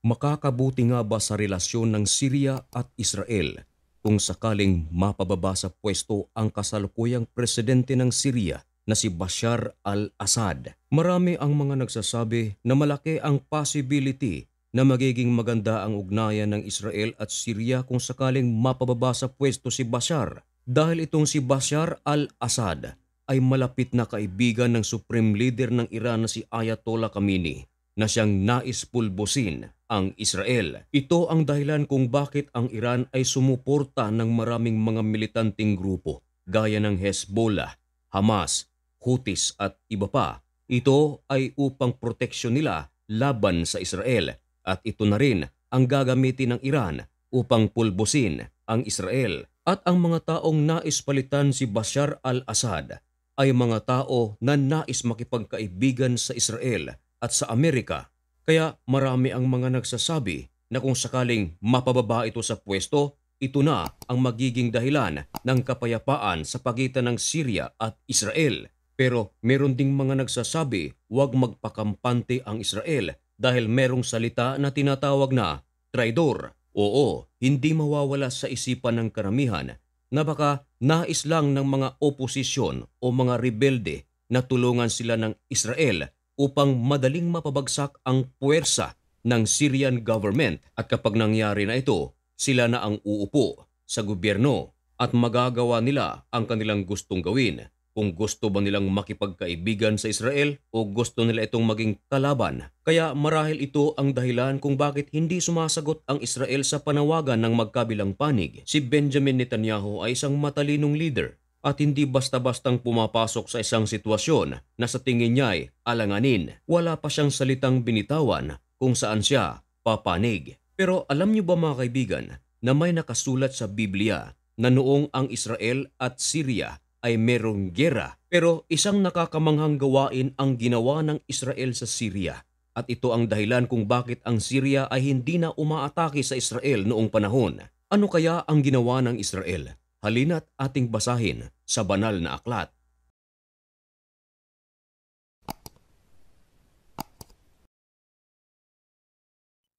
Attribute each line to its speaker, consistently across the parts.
Speaker 1: Makakabuti nga ba sa relasyon ng Syria at Israel kung sakaling mapababa sa pwesto ang kasalukuyang presidente ng Syria na si Bashar al-Assad? Marami ang mga nagsasabi na malaki ang possibility na magiging maganda ang ugnayan ng Israel at Syria kung sakaling mapababa sa pwesto si Bashar, dahil itong si Bashar al-Assad ay malapit na kaibigan ng Supreme Leader ng Iran na si Ayatollah Khamenei na siyang nais pulbusin ang Israel. Ito ang dahilan kung bakit ang Iran ay sumuporta ng maraming mga militanteng grupo gaya ng Hezbollah, Hamas, Houthis at iba pa. Ito ay upang proteksyon nila laban sa Israel, at ito na rin ang gagamitin ng Iran upang pulbusin ang Israel. At ang mga taong nais palitan si Bashar al-Assad ay mga tao na nais makipagkaibigan sa Israel at sa Amerika. Kaya marami ang mga nagsasabi na kung sakaling mapababa ito sa pwesto, ito na ang magiging dahilan ng kapayapaan sa pagitan ng Syria at Israel. Pero meron ding mga nagsasabi huwag magpakampante ang Israel dahil merong salita na tinatawag na traidor. Oo, hindi mawawala sa isipan ng karamihan na baka nais lang ng mga oposisyon o mga rebelde na tulungan sila ng Israel upang madaling mapabagsak ang puwersa ng Syrian government, at kapag nangyari na ito, sila na ang uupo sa gobyerno at magagawa nila ang kanilang gustong gawin. Kung gusto ba nilang makipagkaibigan sa Israel o gusto nila itong maging kalaban. Kaya marahil ito ang dahilan kung bakit hindi sumasagot ang Israel sa panawagan ng magkabilang panig. Si Benjamin Netanyahu ay isang matalinong leader at hindi basta-bastang pumapasok sa isang sitwasyon na sa tingin niya ay alanganin. Wala pa siyang salitang binitawan kung saan siya papanig. Pero alam niyo ba mga kaibigan na may nakasulat sa Biblia na noong ang Israel at Syria ay merong giyera, pero isang nakakamanghang gawain ang ginawa ng Israel sa Syria. At ito ang dahilan kung bakit ang Syria ay hindi na umaatake sa Israel noong panahon. Ano kaya ang ginawa ng Israel? Halina't ating basahin sa banal na aklat.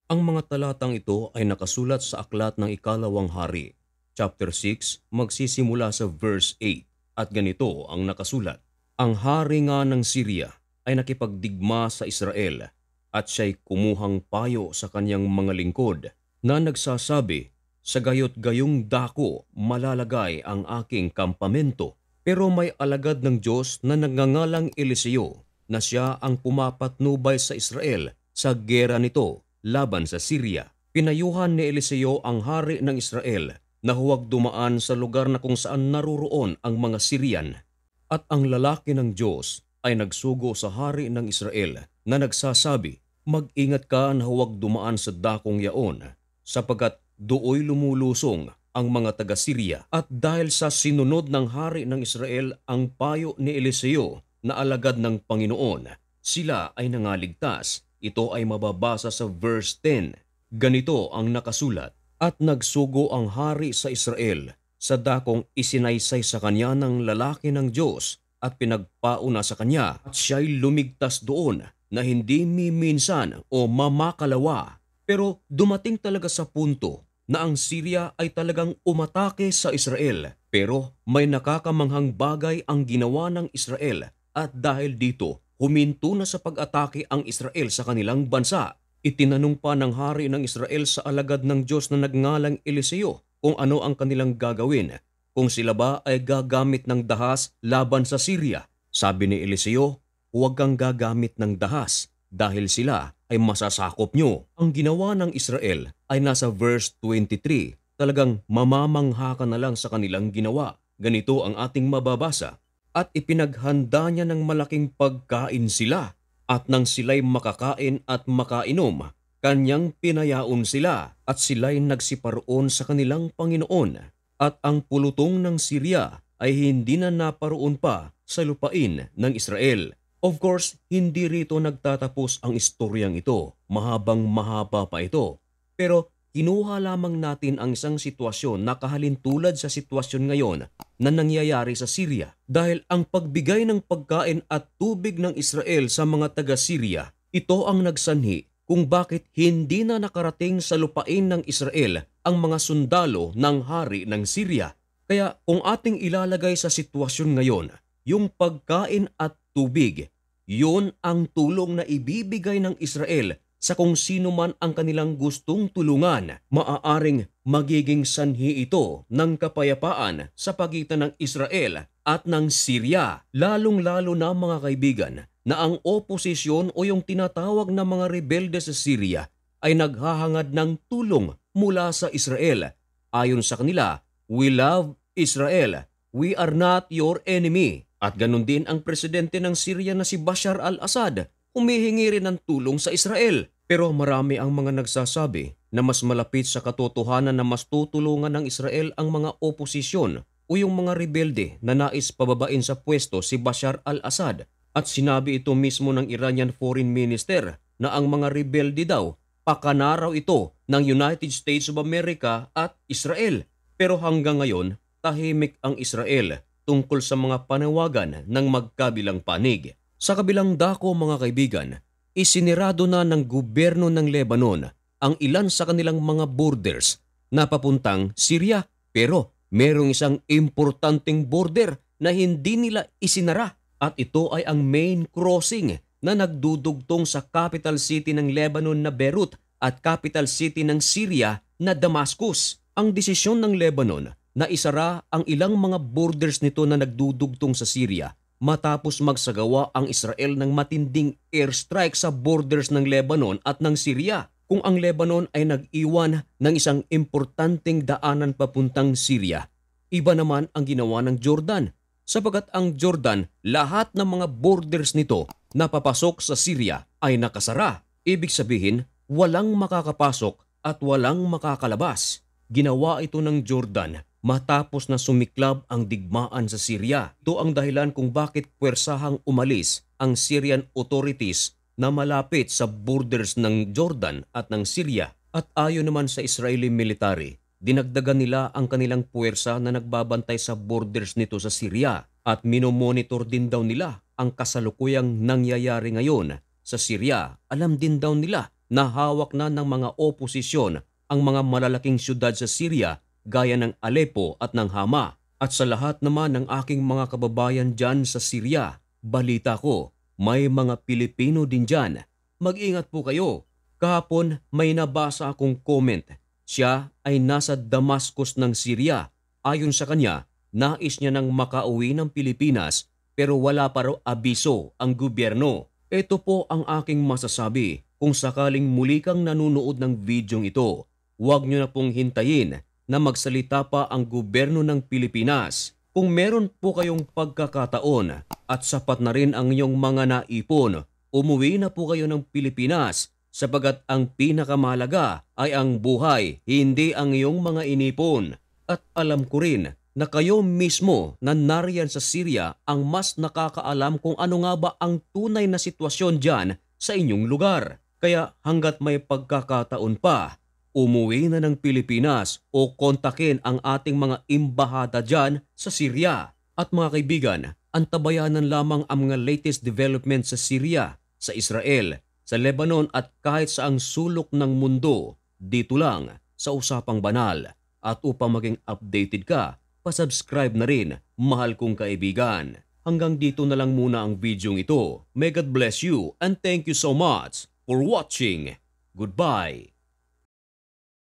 Speaker 1: Ang mga talatang ito ay nakasulat sa aklat ng Ikalawang Hari, chapter 6, magsisimula sa verse 8. At ganito ang nakasulat. Ang hari nga ng Syria ay nakipagdigma sa Israel at siya'y kumuhang payo sa kanyang mga lingkod na nagsasabi, sa gayot gayong dako malalagay ang aking kampamento. Pero may alagad ng Diyos na nagngangalang Eliseo na siya ang pumapatnubay sa Israel sa gera nito laban sa Syria. Pinayuhan ni Eliseo ang hari ng Israel na huwag dumaan sa lugar na kung saan naruroon ang mga Syrian. At ang lalaki ng Diyos ay nagsugo sa hari ng Israel na nagsasabi, mag-ingat ka na huwag dumaan sa dakong yaon, sapagkat dooy lumulusong ang mga taga-Syria. At dahil sa sinunod ng hari ng Israel ang payo ni Eliseo na alagad ng Panginoon, sila ay nangaligtas. Ito ay mababasa sa verse 10. Ganito ang nakasulat. At nagsugo ang hari sa Israel sa dakong isinaysay sa kanya ng lalaki ng Diyos at pinagpauna sa kanya, at siya'y lumigtas doon na hindi miminsan o mamakalawa. Pero dumating talaga sa punto na ang Syria ay talagang umatake sa Israel. Pero may nakakamanghang bagay ang ginawa ng Israel, at dahil dito huminto na sa pag-atake ang Israel sa kanilang bansa. Itinanong pa ng hari ng Israel sa alagad ng Diyos na nagngalang Eliseo kung ano ang kanilang gagawin, kung sila ba ay gagamit ng dahas laban sa Syria. Sabi ni Eliseo, huwag kang gagamit ng dahas dahil sila ay masasakop nyo. Ang ginawa ng Israel ay nasa verse 23. Talagang mamamangha ka na lang sa kanilang ginawa. Ganito ang ating mababasa. At ipinaghanda niya ng malaking pagkain sila. At nang sila'y makakain at makainom, kanyang pinayaon sila at sila'y nagsiparoon sa kanilang Panginoon. At ang pulutong ng Syria ay hindi na naparoon pa sa lupain ng Israel. Of course, hindi rito nagtatapos ang istoryang ito. Mahabang mahaba pa ito. Pero kinuha lamang natin ang isang sitwasyon na kahalintulad sa sitwasyon ngayon na nangyayari sa Syria. Dahil ang pagbigay ng pagkain at tubig ng Israel sa mga taga-Syria, ito ang nagsanhi kung bakit hindi na nakarating sa lupain ng Israel ang mga sundalo ng hari ng Syria. Kaya kung ating ilalagay sa sitwasyon ngayon, yung pagkain at tubig, yun ang tulong na ibibigay ng Israel sa kung sino man ang kanilang gustong tulungan. Maaaring magiging sanhi ito ng kapayapaan sa pagitan ng Israel at ng Syria. Lalong-lalo na mga kaibigan na ang oposisyon o yung tinatawag na mga rebelde sa Syria ay naghahangad ng tulong mula sa Israel. Ayon sa kanila, "We love Israel. We are not your enemy." At ganun din ang presidente ng Syria na si Bashar al-Assad, humihingi rin ng tulong sa Israel. Pero marami ang mga nagsasabi na mas malapit sa katotohanan na mas tutulungan ng Israel ang mga oposisyon o yung mga rebelde na nais pababain sa pwesto si Bashar al-Assad. At sinabi ito mismo ng Iranian Foreign Minister na ang mga rebelde daw, pakanaraw ito ng United States of America at Israel. Pero hanggang ngayon, tahimik ang Israel tungkol sa mga panawagan ng magkabilang panig. Sa kabilang dako mga kaibigan, isinirado na ng gobyerno ng Lebanon ang ilan sa kanilang mga borders na papuntang Syria. Pero merong isang importanteng border na hindi nila isinara at ito ay ang main crossing na nagdudugtong sa capital city ng Lebanon na Beirut at capital city ng Syria na Damascus. Ang desisyon ng Lebanon na isara ang ilang mga borders nito na nagdudugtong sa Syria matapos magsagawa ang Israel ng matinding airstrike sa borders ng Lebanon at ng Syria. Kung ang Lebanon ay nag-iwan ng isang importanteng daanan papuntang Syria, iba naman ang ginawa ng Jordan, sapagat ang Jordan, lahat ng mga borders nito na papasok sa Syria ay nakasara. Ibig sabihin, walang makakapasok at walang makakalabas. Ginawa ito ng Jordan matapos na sumiklab ang digmaan sa Syria. Ito ang dahilan kung bakit puwersahang umalis ang Syrian authorities na malapit sa borders ng Jordan at ng Syria. At ayon naman sa Israeli military, dinagdagan nila ang kanilang puwersa na nagbabantay sa borders nito sa Syria at minomonitor din daw nila ang kasalukuyang nangyayari ngayon sa Syria. Alam din daw nila na hawak na ng mga oposisyon ang mga malalaking syudad sa Syria gaya ng Aleppo at ng Hama. At sa lahat naman ng aking mga kababayan dyan sa Syria, balita ko, may mga Pilipino din dyan. Mag-ingat po kayo. Kahapon may nabasa akong comment. Siya ay nasa Damascus ng Syria. Ayon sa kanya, nais niya nang makauwi ng Pilipinas pero wala pa raw abiso ang gobyerno. Ito po ang aking masasabi. Kung sakaling muli kang nanonood ng videong ito, huwag niyo na pong hintayin na magsalita pa ang gobyerno ng Pilipinas. Kung meron po kayong pagkakataon at sapat na rin ang inyong mga naipon, umuwi na po kayo ng Pilipinas sapagat ang pinakamahalaga ay ang buhay, hindi ang iyong mga inipon. At alam ko rin na kayo mismo na nariyan sa Syria ang mas nakakaalam kung ano nga ba ang tunay na sitwasyon dyan sa inyong lugar. Kaya hanggat may pagkakataon pa, umuwi na ng Pilipinas o kontakin ang ating mga imbahada dyan sa Syria. At mga kaibigan, antabayanan lamang ang mga latest development sa Syria, sa Israel, sa Lebanon at kahit saang sulok ng mundo dito lang sa Usapang Banal. At upang maging updated ka, pasubscribe na rin, mahal kong kaibigan. Hanggang dito na lang muna ang videong ito. May God bless you and thank you so much for watching. Goodbye.